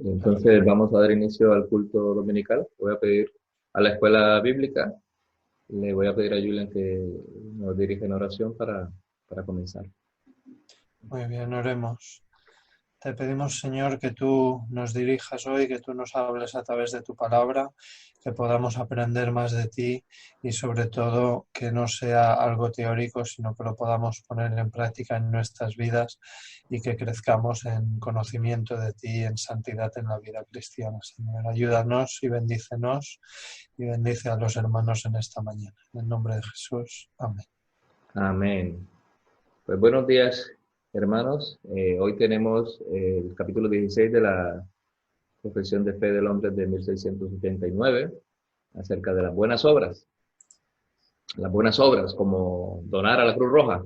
Entonces vamos a dar inicio al culto dominical. Voy a pedir a la escuela bíblica, le voy a pedir a Julian que nos dirija en oración para comenzar. Muy bien, oremos. Te pedimos, Señor, que tú nos dirijas hoy, que tú nos hables a través de tu palabra, que podamos aprender más de ti y sobre todo que no sea algo teórico, sino que lo podamos poner en práctica en nuestras vidas y que crezcamos en conocimiento de ti y en santidad en la vida cristiana. Señor, ayúdanos y bendice a los hermanos en esta mañana. En el nombre de Jesús. Amén. Amén. Pues buenos días, hermanos. Hoy tenemos el capítulo 16 de la Confesión de Fe del Hombre de 1679, acerca de las buenas obras. Las buenas obras, como donar a la Cruz Roja,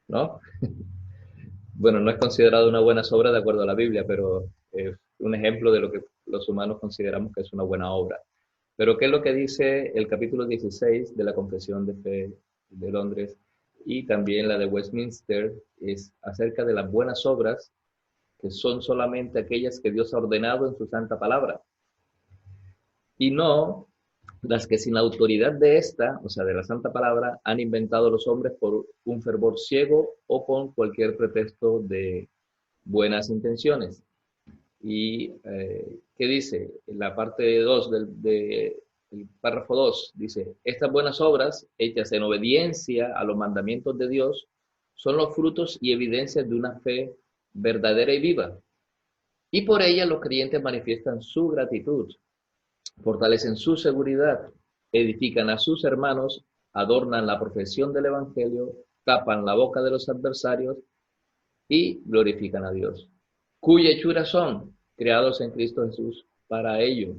¿no? Bueno, no es considerado una buena obra de acuerdo a la Biblia, pero es un ejemplo de lo que los humanos consideramos que es una buena obra. Pero ¿qué es lo que dice el capítulo 16 de la Confesión de Fe de Londres y también la de Westminster? Es acerca de las buenas obras, que son solamente aquellas que Dios ha ordenado en su santa palabra, y no las que sin la autoridad de esta, o sea, de la santa palabra, han inventado los hombres por un fervor ciego o con cualquier pretexto de buenas intenciones. Y ¿qué dice? En la parte 2 del párrafo 2 dice: estas buenas obras, hechas en obediencia a los mandamientos de Dios, son los frutos y evidencias de una fe verdadera y viva. Y por ellas los creyentes manifiestan su gratitud, fortalecen su seguridad, edifican a sus hermanos, adornan la profesión del Evangelio, tapan la boca de los adversarios y glorifican a Dios, cuya hechura son creados en Cristo Jesús para ello,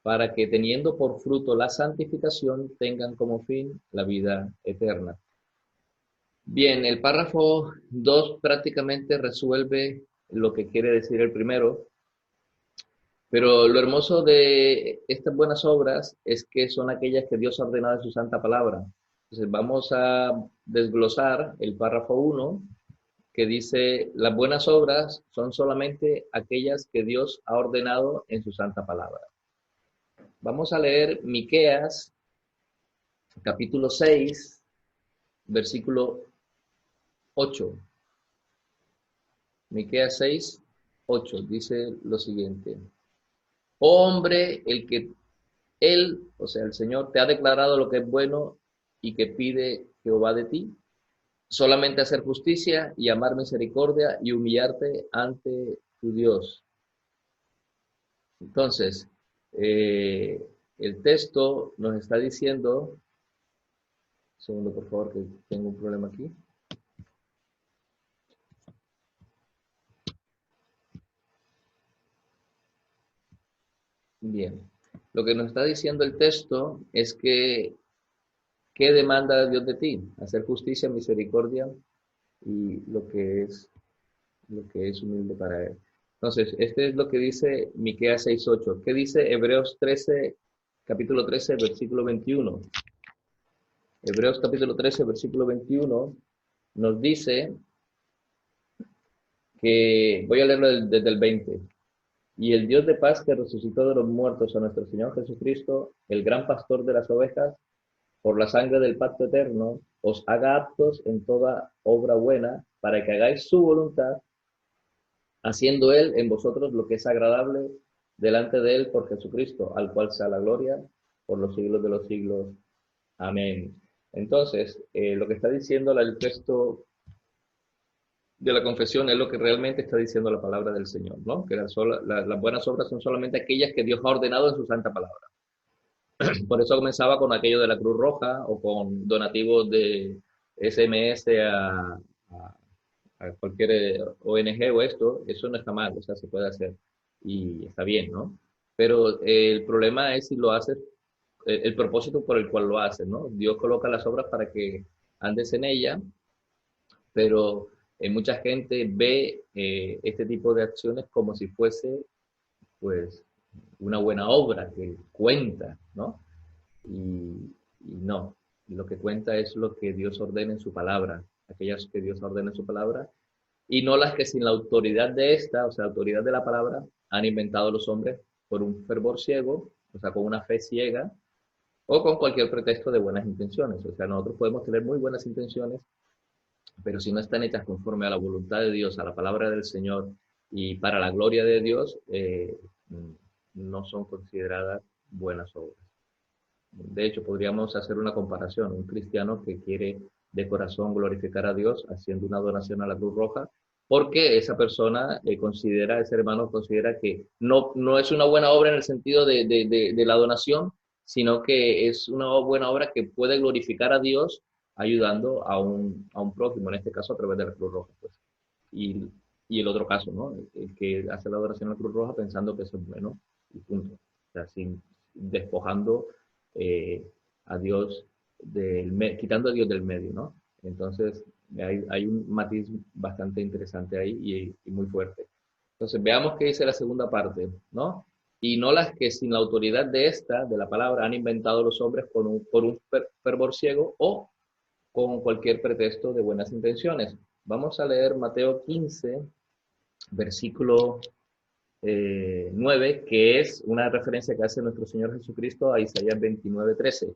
para que teniendo por fruto la santificación tengan como fin la vida eterna. Bien, el párrafo 2 prácticamente resuelve lo que quiere decir el primero, pero lo hermoso de estas buenas obras es que son aquellas que Dios ha ordenado en su santa palabra. Entonces vamos a desglosar el párrafo 1, que dice: las buenas obras son solamente aquellas que Dios ha ordenado en su santa palabra. Vamos a leer Miqueas, capítulo 6, versículo 8. Miqueas 6, 8, dice lo siguiente: oh hombre, el que Él, o sea, el Señor, te ha declarado lo que es bueno y que pide Jehová de ti, solamente hacer justicia y amar misericordia y humillarte ante tu Dios. Entonces, el texto nos está diciendo, un segundo por favor, que tengo un problema aquí. Bien, lo que nos está diciendo el texto es que, ¿qué demanda Dios de ti? Hacer justicia, misericordia y lo que es humilde para Él. Entonces, este es lo que dice Miqueas 6:8. ¿Qué dice Hebreos 13, capítulo 13, versículo 21? Hebreos capítulo 13, versículo 21 nos dice que, voy a leerlo desde el 20. Y el Dios de paz, que resucitó de los muertos a nuestro Señor Jesucristo, el gran pastor de las ovejas, por la sangre del pacto eterno, os haga aptos en toda obra buena, para que hagáis su voluntad, haciendo Él en vosotros lo que es agradable delante de Él por Jesucristo, al cual sea la gloria por los siglos de los siglos. Amén. Entonces, lo que está diciendo el texto de la confesión es lo que realmente está diciendo la palabra del Señor, ¿no? Que las buenas obras son solamente aquellas que Dios ha ordenado en su santa palabra. Por eso comenzaba con aquello de la Cruz Roja o con donativos de SMS a cualquier ONG o esto. Eso no está mal, o sea, se puede hacer y está bien, ¿no? Pero el problema es si lo haces, el propósito por el cual lo haces, ¿no? Dios coloca las obras para que andes en ella, pero mucha gente ve este tipo de acciones como si fuese, pues, una buena obra que cuenta, ¿no? Y no, lo que cuenta es lo que Dios ordena en su palabra. Aquellas que Dios ordena en su palabra y no las que sin la autoridad de esta, o sea, la autoridad de la palabra, han inventado los hombres por un fervor ciego, o sea, con una fe ciega, o con cualquier pretexto de buenas intenciones. O sea, nosotros podemos tener muy buenas intenciones, pero si no están hechas conforme a la voluntad de Dios, a la palabra del Señor y para la gloria de Dios, no son consideradas buenas obras. De hecho, podríamos hacer una comparación. Un cristiano que quiere de corazón glorificar a Dios haciendo una donación a la Cruz Roja, porque esa persona considera, ese hermano considera que no es una buena obra en el sentido de la donación, sino que es una buena obra que puede glorificar a Dios ayudando a un prójimo, en este caso a través de la Cruz Roja. Pues. Y, y el otro caso, ¿no? El que hace la adoración a la Cruz Roja pensando que eso es bueno, y punto. O sea, despojando a Dios, quitando a Dios del medio, ¿no? Entonces, hay un matiz bastante interesante ahí y muy fuerte. Entonces, veamos qué dice la segunda parte, ¿no? Y no las que sin la autoridad de esta, de la palabra, han inventado los hombres por un fervor ciego o con cualquier pretexto de buenas intenciones. Vamos a leer Mateo 15, versículo 9, que es una referencia que hace nuestro Señor Jesucristo a Isaías 29:13.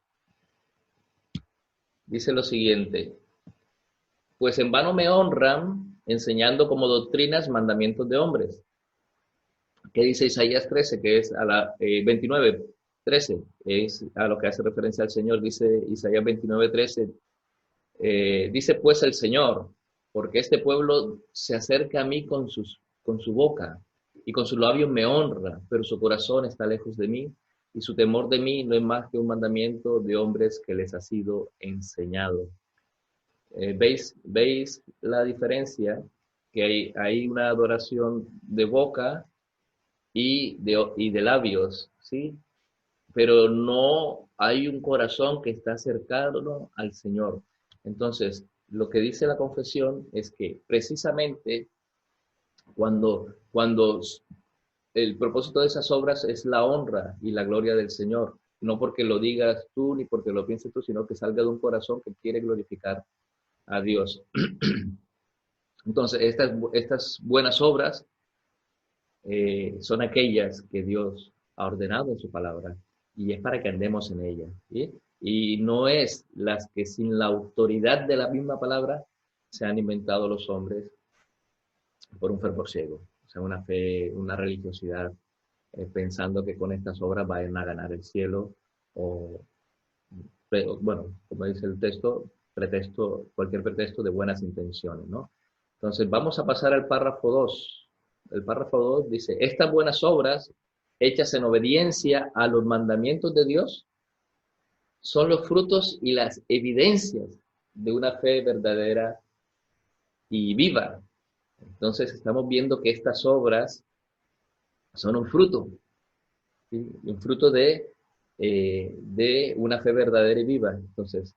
Dice lo siguiente: pues en vano me honran, enseñando como doctrinas mandamientos de hombres. ¿Qué dice Isaías 13? Que es a la 29:13, es a lo que hace referencia al Señor. Dice Isaías 29:13, dice pues el Señor, porque este pueblo se acerca a mí con su boca, y con sus labios me honra, pero su corazón está lejos de mí, y su temor de mí no es más que un mandamiento de hombres que les ha sido enseñado. ¿Veis la diferencia? Que hay una adoración de boca y de labios, ¿sí? Pero no hay un corazón que está cercano al Señor. Entonces, lo que dice la confesión es que precisamente cuando el propósito de esas obras es la honra y la gloria del Señor, no porque lo digas tú ni porque lo pienses tú, sino que salga de un corazón que quiere glorificar a Dios. Entonces, estas buenas obras son aquellas que Dios ha ordenado en su palabra y es para que andemos en ellas. ¿Sí? Y no es las que sin la autoridad de la misma palabra se han inventado los hombres por un fervor ciego, o sea, una fe, una religiosidad, pensando que con estas obras van a ganar el cielo o, bueno, como dice el texto, cualquier pretexto de buenas intenciones, ¿no? Entonces, vamos a pasar al párrafo 2. El párrafo 2 dice: estas buenas obras, hechas en obediencia a los mandamientos de Dios, son los frutos y las evidencias de una fe verdadera y viva. Entonces, estamos viendo que estas obras son un fruto, ¿sí? Un fruto de una fe verdadera y viva. Entonces,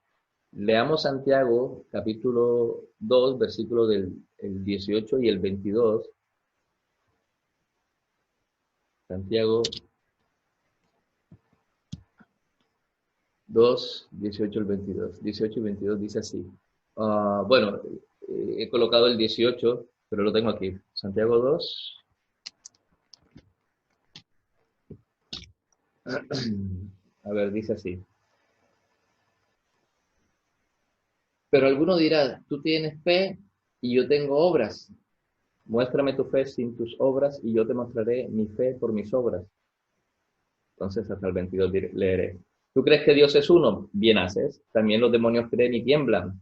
leamos Santiago, capítulo 2, versículo del el 18 y el 22. Santiago 2, 18 al 22. 18 y 22 dice así. Bueno, he colocado el 18, pero lo tengo aquí. Santiago 2. A ver, dice así. Pero alguno dirá: tú tienes fe y yo tengo obras. Muéstrame tu fe sin tus obras y yo te mostraré mi fe por mis obras. Entonces, hasta el 22 leeré. ¿Tú crees que Dios es uno? Bien haces. También los demonios creen y tiemblan.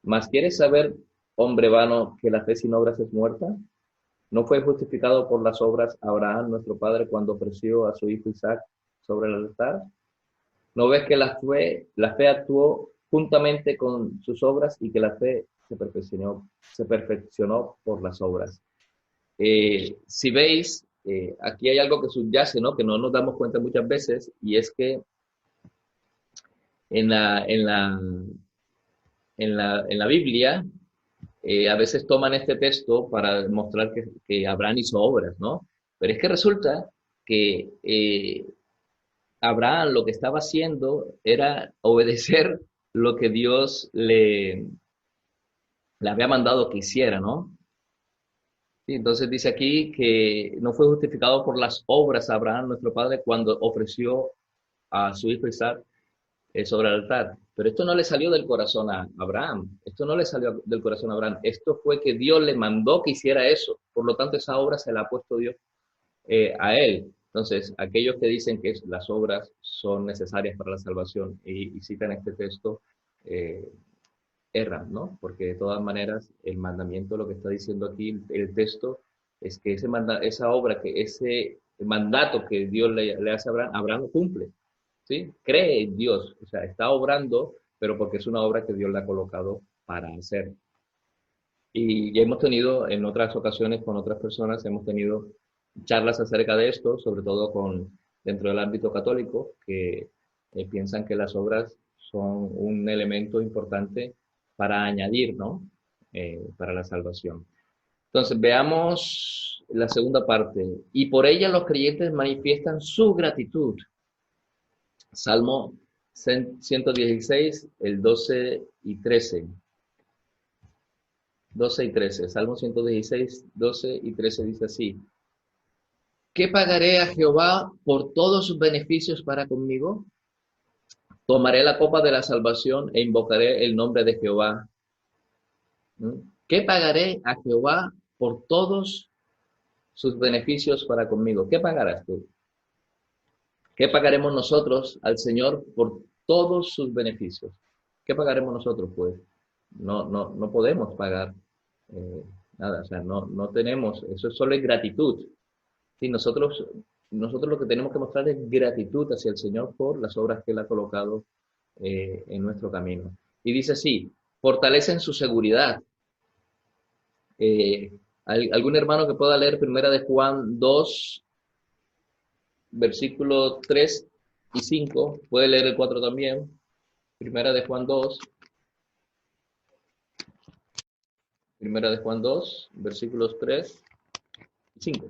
¿Mas quieres saber, hombre vano, que la fe sin obras es muerta? ¿No fue justificado por las obras Abraham, nuestro padre, cuando ofreció a su hijo Isaac sobre el altar? ¿No ves que la fe actuó juntamente con sus obras y que la fe se perfeccionó por las obras? Si veis, aquí hay algo que subyace, ¿no? Que no nos damos cuenta muchas veces, y es que en la Biblia, a veces toman este texto para demostrar que Abraham hizo obras, ¿no? Pero es que resulta que Abraham lo que estaba haciendo era obedecer lo que Dios le había mandado que hiciera, ¿no? Sí, entonces dice aquí que no fue justificado por las obras Abraham, nuestro padre, cuando ofreció a su hijo Isaac sobre el altar. Pero esto no le salió del corazón a Abraham. Esto no le salió del corazón a Abraham. Esto fue que Dios le mandó que hiciera eso. Por lo tanto, esa obra se la ha puesto Dios a él. Entonces, aquellos que dicen que las obras son necesarias para la salvación y citan este texto, eh, erran, ¿no? Porque de todas maneras, el mandamiento, lo que está diciendo aquí el texto, es que esa obra, que ese mandato que Dios le hace a Abraham, Abraham lo cumple, ¿sí? Cree en Dios, o sea, está obrando, pero porque es una obra que Dios le ha colocado para hacer. Y ya hemos tenido en otras ocasiones con otras personas, hemos tenido charlas acerca de esto, sobre todo dentro del ámbito católico, que piensan que las obras son un elemento importante para añadir, ¿no? Para la salvación. Entonces, veamos la segunda parte. Y por ella los creyentes manifiestan su gratitud. Salmo 116, el 12 y 13. 12 y 13. Salmo 116, 12 y 13 dice así. ¿Qué pagaré a Jehová por todos sus beneficios para conmigo? Tomaré la copa de la salvación e invocaré el nombre de Jehová. ¿Qué pagaré a Jehová por todos sus beneficios para conmigo? ¿Qué pagarás tú? ¿Qué pagaremos nosotros al Señor por todos sus beneficios? ¿Qué pagaremos nosotros? Pues no podemos pagar nada, o sea, no tenemos, eso es solo gratitud. Sí, nosotros lo que tenemos que mostrar es gratitud hacia el Señor por las obras que Él ha colocado en nuestro camino. Y dice así, fortalecen su seguridad. ¿Algún hermano que pueda leer Primera de Juan 2, versículos 3 y 5? Puede leer el 4 también. Primera de Juan 2. Primera de Juan 2, versículos 3 y 5.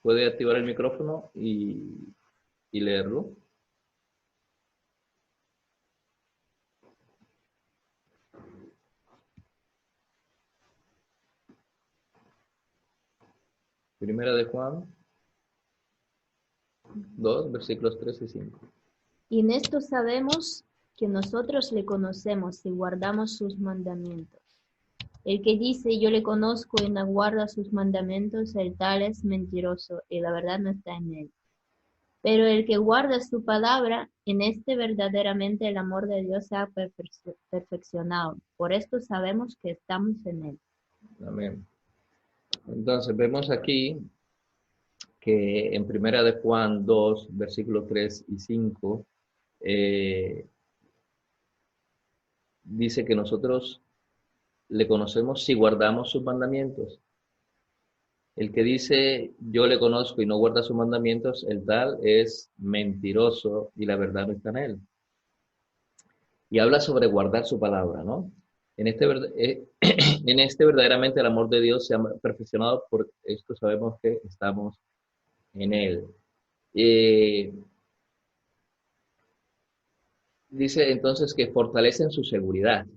Puede activar el micrófono y leerlo. Primera de Juan 2, versículos 3 y 5. Y en esto sabemos que nosotros le conocemos y guardamos sus mandamientos. El que dice yo le conozco y no guarda sus mandamientos, el tal es mentiroso y la verdad no está en él. Pero el que guarda su palabra, en este verdaderamente el amor de Dios se ha perfeccionado. Por esto sabemos que estamos en él. Amén. Entonces vemos aquí que en Primera de Juan 2, versículos 3 y 5, dice que nosotros le conocemos si guardamos sus mandamientos. El que dice yo le conozco y no guarda sus mandamientos, el tal es mentiroso y la verdad no está en él. Y habla sobre guardar su palabra, ¿no? En este verdaderamente el amor de Dios se ha perfeccionado, por esto sabemos que estamos en él. Dice entonces que fortalecen su seguridad,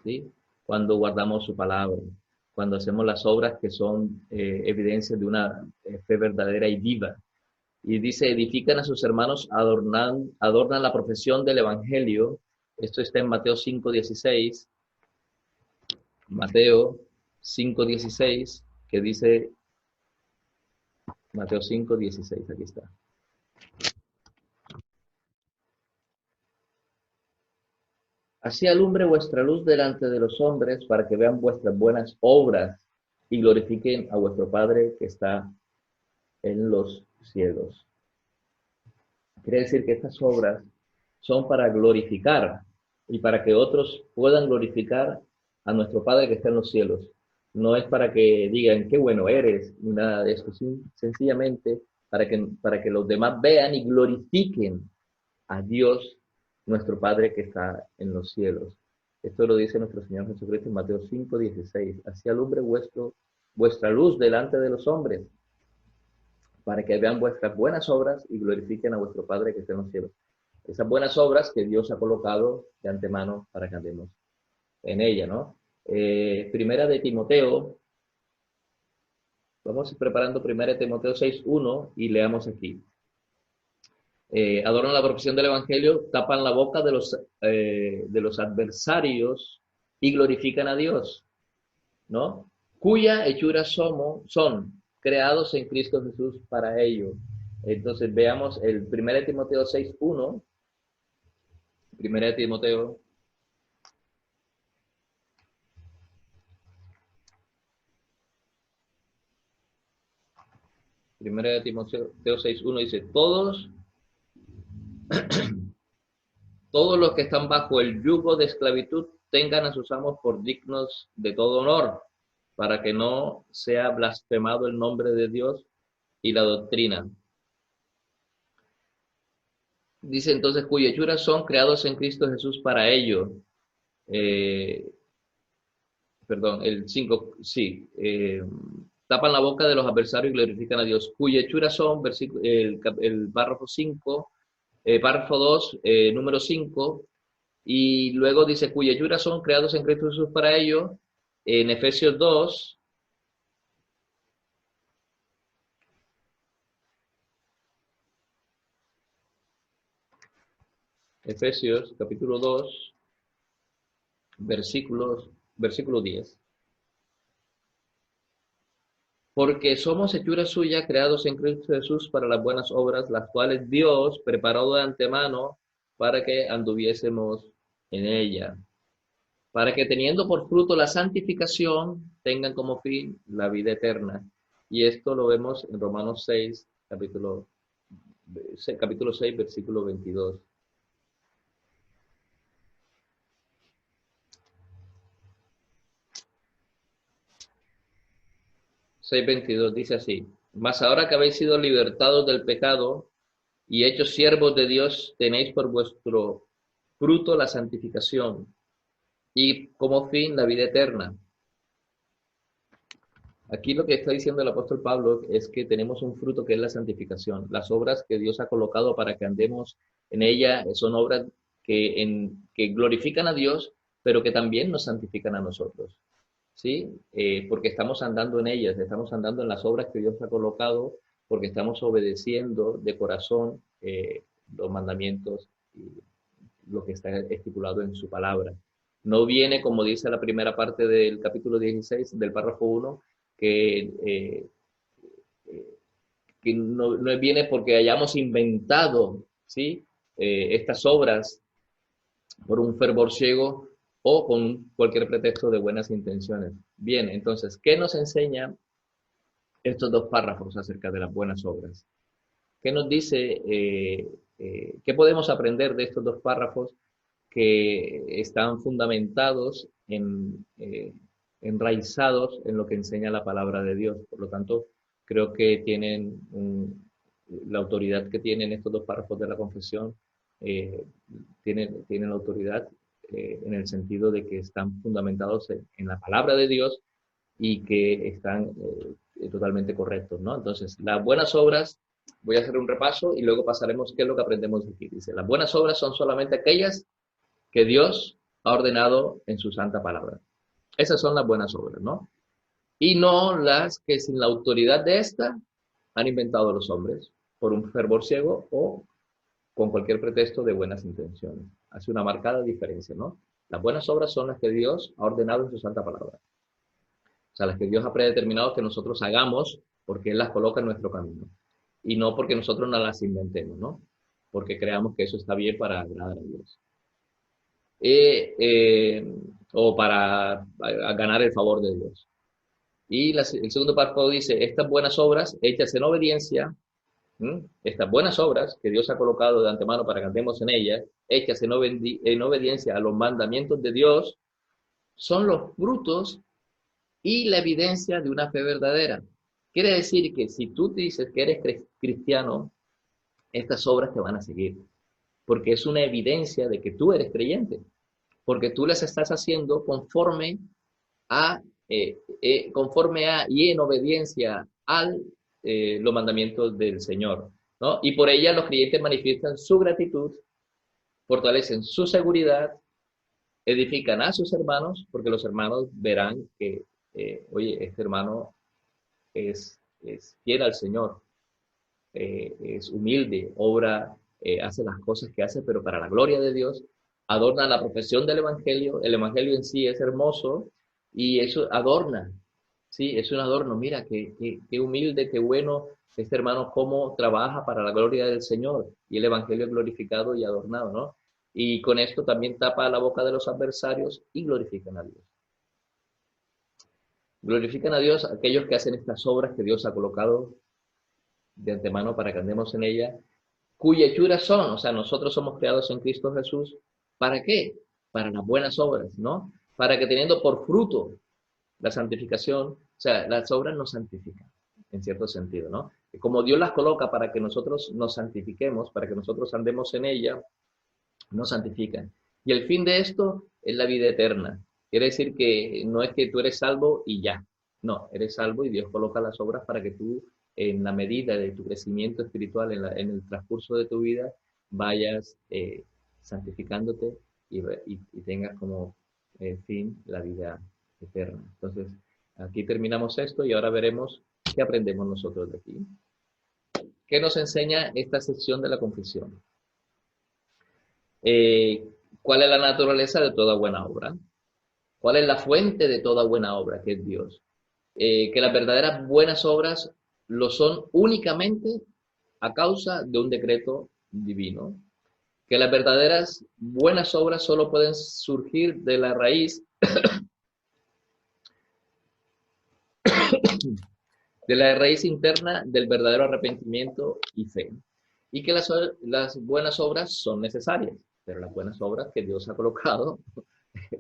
¿sí? Cuando guardamos su palabra, cuando hacemos las obras que son evidencias de una fe verdadera y viva. Y dice, edifican a sus hermanos, adornan la profesión del Evangelio. Esto está en Mateo 5:16. Mateo 5:16, que dice, Mateo 5:16, aquí está. Así alumbre vuestra luz delante de los hombres, para que vean vuestras buenas obras y glorifiquen a vuestro Padre que está en los cielos. Quiere decir que estas obras son para glorificar y para que otros puedan glorificar a nuestro Padre que está en los cielos. No es para que digan qué bueno eres, ni nada de esto, sencillamente para que los demás vean y glorifiquen a Dios, nuestro Padre que está en los cielos. Esto lo dice nuestro Señor Jesucristo en Mateo 5:16. Así alumbre vuestra luz delante de los hombres, para que vean vuestras buenas obras y glorifiquen a vuestro Padre que está en los cielos. Esas buenas obras que Dios ha colocado de antemano para que andemos en ella, ¿no? Primera de Timoteo Vamos preparando 1 Timoteo 6:1 y leamos aquí. Adornan la profesión del Evangelio, tapan la boca de los adversarios y glorifican a Dios, ¿no? Cuya hechura son creados en Cristo Jesús para ello. Entonces veamos el 1 Timoteo 6:1. 1 Timoteo 6:1 dice, todos los que están bajo el yugo de esclavitud tengan a sus amos por dignos de todo honor, para que no sea blasfemado el nombre de Dios y la doctrina. Dice entonces, cuyas hechuras son creados en Cristo Jesús para ello. El 5, sí. Tapan la boca de los adversarios y glorifican a Dios. Cuyas hechuras son, el párrafo 5, párrafo 2, número 5, y luego dice, cuyas hechuras son creados en Cristo Jesús para ello. En Efesios 2, Efesios capítulo 2, versículo 10. Porque somos hechura suya, creados en Cristo Jesús para las buenas obras, las cuales Dios preparó de antemano para que anduviésemos en ella. Para que teniendo por fruto la santificación, tengan como fin la vida eterna. Y esto lo vemos en Romanos 6, capítulo 6, versículo 22. 6:22 dice así, mas ahora que habéis sido libertados del pecado y hechos siervos de Dios, tenéis por vuestro fruto la santificación y como fin la vida eterna. Aquí lo que está diciendo el apóstol Pablo es que tenemos un fruto que es la santificación. Las obras que Dios ha colocado para que andemos en ella son obras que glorifican a Dios, pero que también nos santifican a nosotros. ¿Sí? Porque estamos andando en ellas, estamos andando en las obras que Dios ha colocado, porque estamos obedeciendo de corazón los mandamientos y lo que está estipulado en su palabra. No viene, como dice la primera parte del capítulo 16, del párrafo 1, que no viene porque hayamos inventado, ¿sí? Estas obras por un fervor ciego o con cualquier pretexto de buenas intenciones. Bien, entonces, ¿qué nos enseña estos dos párrafos acerca de las buenas obras? ¿Qué nos dice, qué podemos aprender de estos dos párrafos que están fundamentados, enraizados en lo que enseña la palabra de Dios? Por lo tanto, creo que tienen la autoridad que tienen estos dos párrafos de la confesión, tienen la autoridad en el sentido de que están fundamentados en la palabra de Dios y que están totalmente correctos, ¿no? Entonces, las buenas obras, voy a hacer un repaso y luego pasaremos qué es lo que aprendemos aquí. Dice, las buenas obras son solamente aquellas que Dios ha ordenado en su santa palabra. Esas son las buenas obras, ¿no? Y no las que sin la autoridad de esta han inventado los hombres por un fervor ciego o con cualquier pretexto de buenas intenciones. Hace una marcada diferencia, ¿no? Las buenas obras son las que Dios ha ordenado en su santa palabra. O sea, las que Dios ha predeterminado que nosotros hagamos porque Él las coloca en nuestro camino. Y no porque nosotros no las inventemos, ¿no? Porque creamos que eso está bien para agradar a Dios. O para ganar el favor de Dios. Y el segundo párrafo dice, estas buenas obras hechas en obediencia, estas buenas obras que Dios ha colocado de antemano para que andemos en ellas, hechas en obediencia a los mandamientos de Dios, son los frutos y la evidencia de una fe verdadera. Quiere decir que si tú dices que eres cristiano, estas obras te van a seguir, porque es una evidencia de que tú eres creyente, porque tú las estás haciendo conforme a y en obediencia a los mandamientos del Señor, ¿no? Y por ella los creyentes manifiestan su gratitud, fortalecen su seguridad, edifican a sus hermanos, porque los hermanos verán que, oye, este hermano es fiel al Señor, es humilde, obra, hace las cosas que hace, pero para la gloria de Dios, adorna la profesión del Evangelio. El Evangelio en sí es hermoso y eso adorna, sí, es un adorno. Mira, qué humilde, qué bueno este hermano, cómo trabaja para la gloria del Señor, y el Evangelio es glorificado y adornado, ¿no? Y con esto también tapa la boca de los adversarios y glorifican a Dios. Glorifican a Dios aquellos que hacen estas obras que Dios ha colocado de antemano para que andemos en ella, cuya hechura son, o sea, nosotros somos creados en Cristo Jesús. ¿Para qué? Para las buenas obras, ¿no? Para que teniendo por fruto la santificación, o sea, las obras nos santifican, en cierto sentido, ¿no? Y como Dios las coloca para que nosotros nos santifiquemos, para que nosotros andemos en ella, nos santifican. Y el fin de esto es la vida eterna. Quiere decir que no es que tú eres salvo y ya. No, eres salvo y Dios coloca las obras para que tú, en la medida de tu crecimiento espiritual, en el transcurso de tu vida, vayas santificándote y tengas como fin la vida eterna. Entonces, aquí terminamos esto y ahora veremos qué aprendemos nosotros de aquí. ¿Qué nos enseña esta sección de la confesión? ¿Cuál es la naturaleza de toda buena obra? ¿Cuál es la fuente de toda buena obra, que es Dios? Que las verdaderas buenas obras lo son únicamente a causa de un decreto divino. Que las verdaderas buenas obras solo pueden surgir de la raíz interna del verdadero arrepentimiento y fe. Y que las buenas obras son necesarias, pero las buenas obras que Dios ha colocado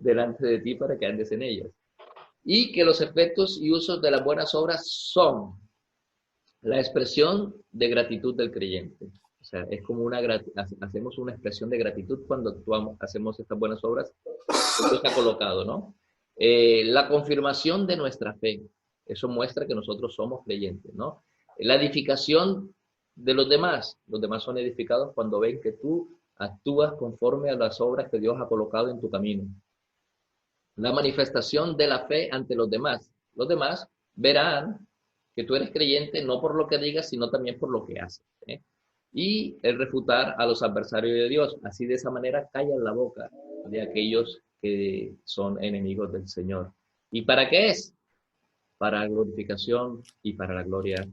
delante de ti para que andes en ellas. Y que los efectos y usos de las buenas obras son la expresión de gratitud del creyente. O sea, es como hacemos una expresión de gratitud cuando actuamos, hacemos estas buenas obras que Dios ha colocado, ¿no? La confirmación de nuestra fe. Eso muestra que nosotros somos creyentes, ¿no? La edificación de los demás son edificados cuando ven que tú actúas conforme a las obras que Dios ha colocado en tu camino. La manifestación de la fe ante los demás. Los demás verán que tú eres creyente no por lo que digas, sino también por lo que haces, ¿eh? Y el refutar a los adversarios de Dios. Así, de esa manera, callan la boca de aquellos que son enemigos del Señor. ¿Y para qué es? Para la glorificación y para la gloria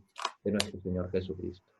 de nuestro Señor Jesucristo.